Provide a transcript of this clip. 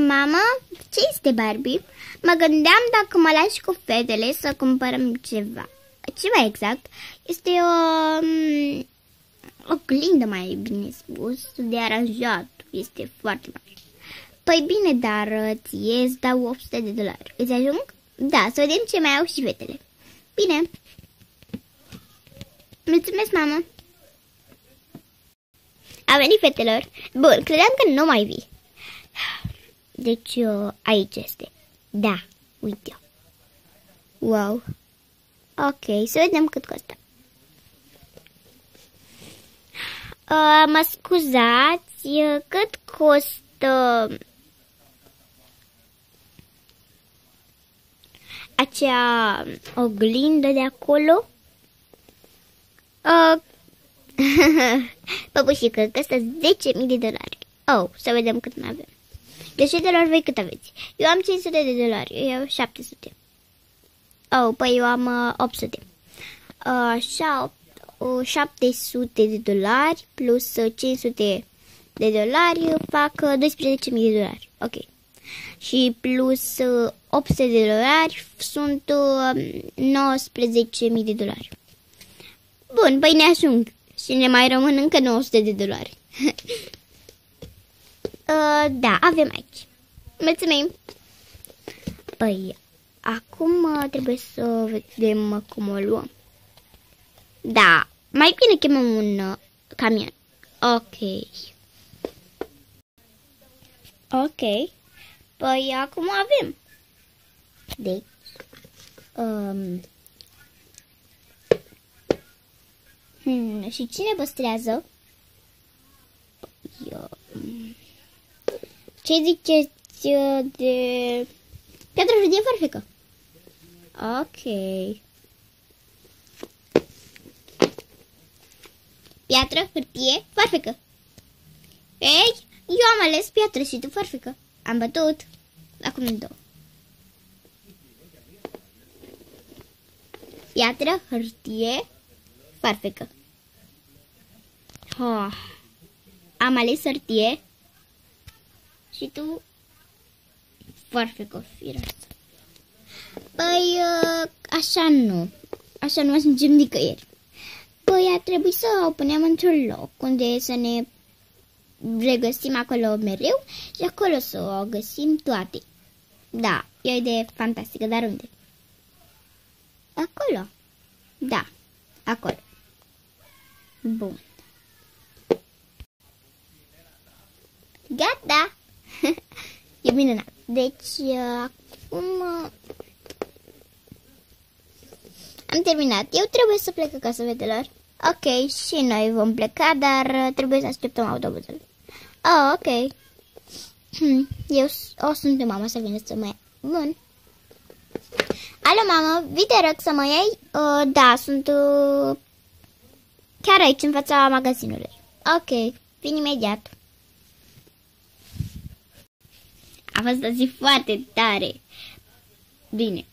Mama, ce este Barbie? Mă gândeam dacă mă lași cu fetele să cumpărăm ceva. Ceva exact. Este o oglindă, mai bine spus, de aranjat. Este foarte mare. Păi bine, dar ție îți dau $800. Îți ajung? Da, să vedem ce mai au și fetele. Bine. Mulțumesc, mama. A venit, fetelor. Bun, credeam că nu mai vii. Deci, aici este. Da, uite. Wow. Ok, să vedem cât costă. Mă scuzați, cât costă acea oglindă de acolo? Păpușică, costă $10.000. Oh, să vedem cât mai avem. Deci, fetelor, voi cât aveți? Eu am $500, eu 700. Oh, păi eu am 800. Așa, $700 plus $500 fac $12.000. Ok. Și plus $800 sunt $19.000. Bun, păi ne ajung. Și ne mai rămân încă $900. Da, avem aici. Mulțumim. Păi, acum trebuie să vedem cum o luăm. Da, mai bine chemăm un camion. Ok. Ok. Păi, acum avem. Deci, și cine păstrează? Ce ziceți de piatră, hârtie, farfecă? Ok. Piatră, hârtie, farfecă. Ei, eu am ales piatră și tu farfecă. Am bătut. Acum în două. Piatră, hârtie, farfecă. Am ales hârtie. Și tu farfecă, firească. Păi, așa nu. Așa nu ajungem nicăieri. Păi, ar trebui să o punem într-un loc unde să ne regăsim acolo mereu și acolo să o găsim toate. Da, e o idee fantastică, dar unde? Acolo. Da, acolo. Bun. Gata! E minunat. Deci, acum am terminat. Eu trebuie să plec acasă, fetelor. Ok, și noi vom pleca, dar trebuie să așteptăm autobuzul. Oh, ok. Eu o sunt mama să vină să mă ia. Bun. Alo, mamă, vii te rog să mă iei? Da, sunt chiar aici, în fața magazinului. Ok, vin imediat. A fost o zi foarte tare. Bine,